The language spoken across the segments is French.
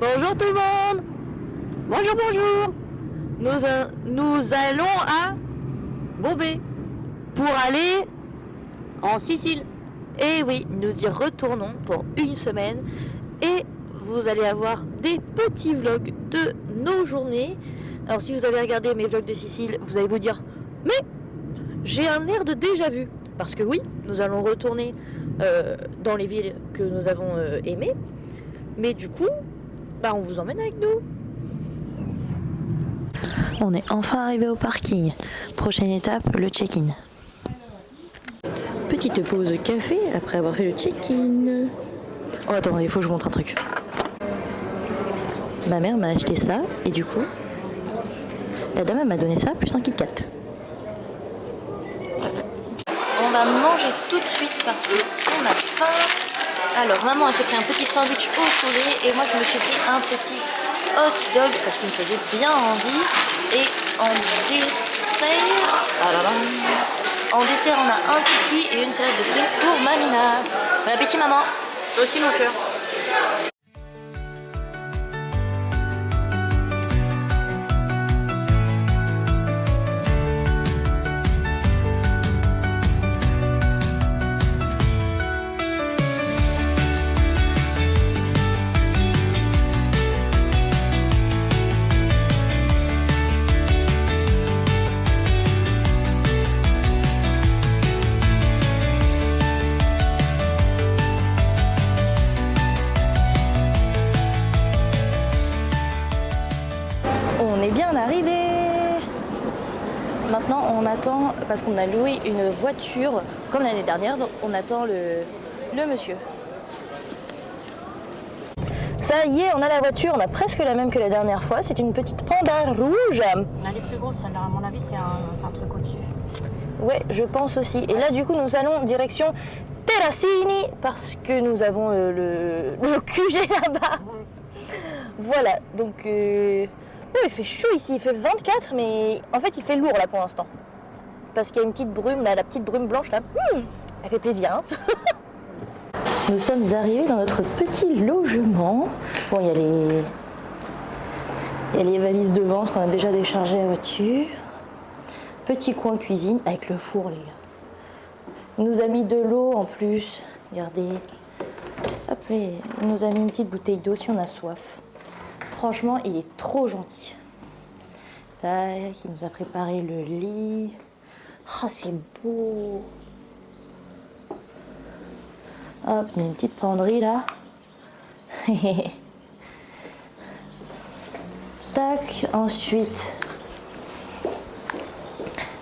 Bonjour tout le monde. Bonjour, bonjour. Nous allons à Beauvais pour aller en Sicile. Et oui, nous y retournons pour une semaine et vous allez avoir des petits vlogs de nos journées. Alors si vous avez regardé mes vlogs de Sicile, vous allez vous dire mais j'ai un air de déjà vu. Parce que oui, nous allons retourner dans les villes que nous avons aimées. Mais du coup, on vous emmène avec nous. On est enfin arrivé au parking. Prochaine étape, le check-in. Petite pause café après avoir fait le check-in. Oh attends, il faut que je vous montre un truc. Ma mère m'a acheté ça et du coup, la dame m'a donné ça plus un Kit Kat. On va manger tout de suite parce qu'on a faim. Alors maman elle s'est pris un petit sandwich au poulet et moi je me suis pris un petit hot dog parce qu'il me faisait bien envie. Et en dessert, on a un cookie et une salade de fruits pour Mamina. Bon appétit maman. Toi aussi mon cœur. On est bien arrivé. Maintenant on attend, parce qu'on a loué une voiture comme l'année dernière, donc on attend le monsieur. Ça y est, on a la voiture, on a presque la même que la dernière fois, c'est une petite Panda rouge. Elle est plus grosse, celle-là, à mon avis c'est un truc au-dessus. Ouais, je pense aussi. Et là du coup nous allons direction Terracini parce que nous avons le QG là-bas. Voilà, donc oh, il fait chaud ici, il fait 24 mais en fait il fait lourd là pour l'instant. Parce qu'il y a une petite brume, là, la petite brume blanche là, elle fait plaisir. Hein. Nous sommes arrivés dans notre petit logement. Bon, il y a les valises devant, parce qu'on a déjà déchargé la voiture. Petit coin cuisine avec le four les gars. Il nous a mis de l'eau en plus, regardez. Hop, il nous a mis une petite bouteille d'eau si on a soif. Franchement, il est trop gentil. Tac, il nous a préparé le lit. Ah, c'est beau. Hop, il y a une petite penderie là. Tac, ensuite.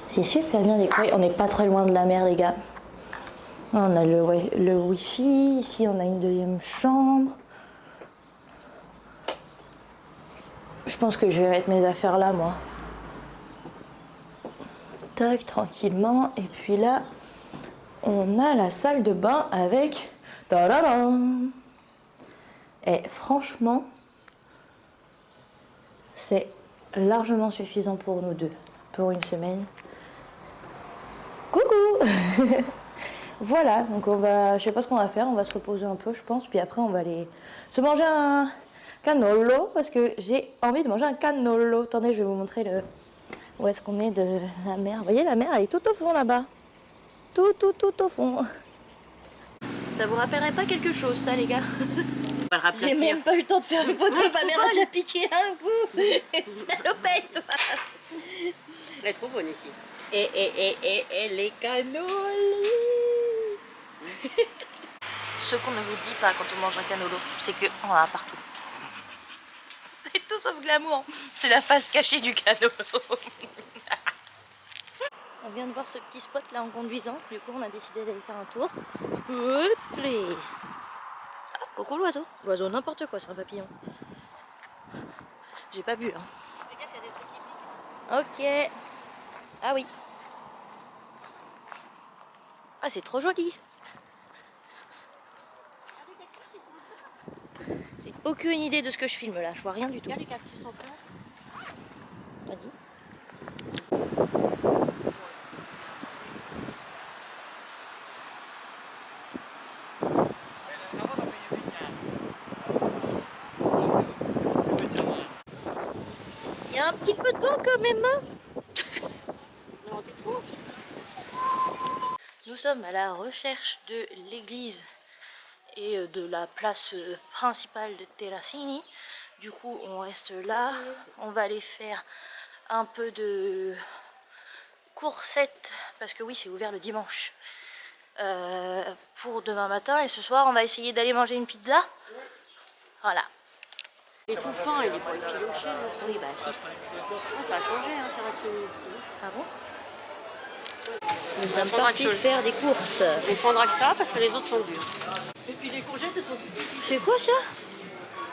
C'est super bien décoré. On n'est pas très loin de la mer, les gars. On a le wifi. Ici, on a une deuxième chambre. Je pense que je vais mettre mes affaires là, moi. Tac, tranquillement. Et puis là, on a la salle de bain avec... Tadadam. Et franchement, c'est largement suffisant pour nous deux. Pour une semaine. Coucou. Voilà, donc on va... Je sais pas ce qu'on va faire. On va se reposer un peu, je pense. Puis après, on va aller se manger un... cannolo, parce que j'ai envie de manger un cannolo. Attendez, je vais vous montrer où est-ce qu'on est de la mer. Vous voyez, la mer, elle est tout au fond là-bas. Tout au fond. Ça vous rappellerait pas quelque chose, ça, les gars? J'ai même pas eu le temps de faire une photo. Ma mère a déjà piqué un bout. Salopette, toi. Elle est trop bonne ici. Et les cannolis. Ce qu'on ne vous dit pas quand on mange un cannolo, c'est qu'on en a partout. C'est tout sauf glamour. C'est la face cachée du cannolo. On vient de voir ce petit spot là en conduisant. Du coup, on a décidé d'aller faire un tour. Ah, coucou l'oiseau. L'oiseau, n'importe quoi, c'est un papillon. J'ai pas bu. Hein. Fais gaffe, il y a des trucs qui piquent. Ok. Ah oui. Ah, c'est trop joli. J'ai aucune idée de ce que je filme là. Je vois rien du tout. Regarde les cactus en fleurs. Vas-y. petit peu de vent quand même. Nous sommes à la recherche de l'église et de la place principale de Terracini. Du coup, on reste là. On va aller faire un peu de coursette parce que oui, c'est ouvert le dimanche pour demain matin. Et ce soir, on va essayer d'aller manger une pizza. Voilà. Il est tout fin, il est pas effiloché. Oui, bah si. Ah, ça a changé, hein, Terracini ici. Ah bon? Nous sommes partis faire des courses. On prendra que ça parce que les autres sont durs. Et puis les courgettes, elles sont toutes petites. C'est quoi ça?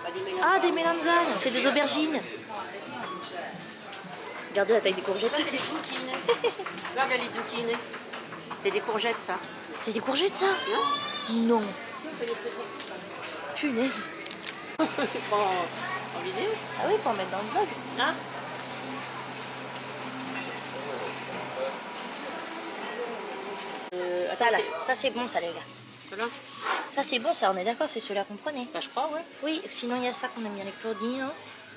Bah, des mélanges. Ah, des melanzane, c'est des aubergines. Regardez la taille des courgettes. Ça, c'est des zucchini. Regarde les zucchini. C'est des courgettes, ça. C'est des courgettes ça? Non. Non. Punaise. C'est pas en vidéo. Ah oui, pour en mettre dans le vlog. Hein? Ça là, ça c'est bon ça les gars. Ceux-là? Ça c'est bon ça, on est d'accord, c'est ceux-là qu'on prenait. Bah, je crois, ouais. Oui, sinon il y a ça qu'on aime bien, les Claudines. Hein.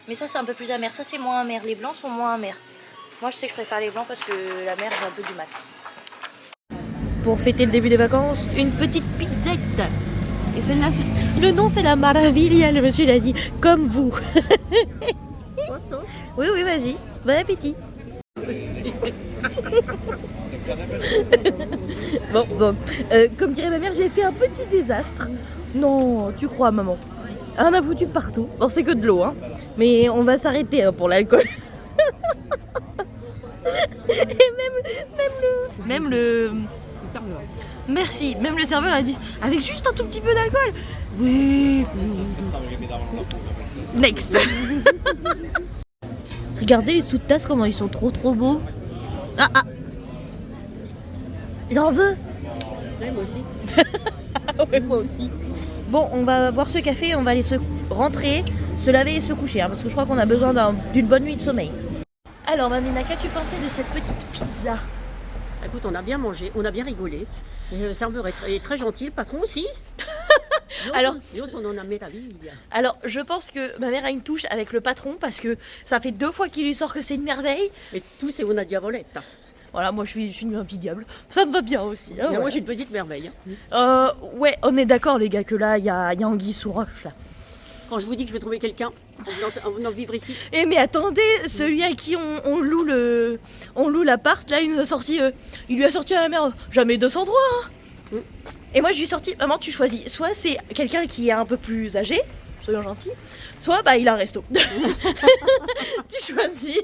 Mais ça c'est un peu plus amer, ça c'est moins amer. Les blancs sont moins amers. Moi je sais que je préfère les blancs parce que la mer j'ai un peu du mal. Pour fêter le début des vacances, une petite pizzette. Et celle-là, le nom c'est la Maravilla, le monsieur l'a dit, comme vous. Oui, oui, vas-y, bon appétit. Bon, comme dirait ma mère, j'ai fait un petit désastre. Non, tu crois maman? On a foutu partout. Bon, c'est que de l'eau, hein. Mais on va s'arrêter hein, pour l'alcool. Et même le merci, même le serveur a dit avec juste un tout petit peu d'alcool. Oui. Next. Regardez les sous-tasses comment ils sont trop beaux. Ah. J'en veux. Ouais, moi aussi. Ouais, moi aussi. Bon, on va boire ce café, on va aller se rentrer, se laver et se coucher, hein, parce que je crois qu'on a besoin d'une bonne nuit de sommeil. Alors, Mamina, qu'as-tu pensé de cette petite pizza? Écoute, on a bien mangé, on a bien rigolé. Le serveur est très gentil, le patron aussi. Alors, on en a mis la vie. Alors, je pense que ma mère a une touche avec le patron parce que ça fait 2 fois qu'il lui sort que c'est une merveille. Mais tout c'est una diavolette. Voilà, moi je suis un petit diable. Ça me va bien aussi. Hein, Moi voilà. j'ai une petite merveille. Hein. Ouais, on est d'accord les gars que là, il y a Anguille sous roche là. Quand je vous dis que je vais trouver quelqu'un, en venant vivre ici. Eh mais attendez, celui à qui on loue l'appart, là il lui a sorti à la mère, jamais 203 hein. Et moi je lui ai sorti, maman tu choisis, soit c'est quelqu'un qui est un peu plus âgé, soyons gentils, soit bah il a un resto. Tu choisis.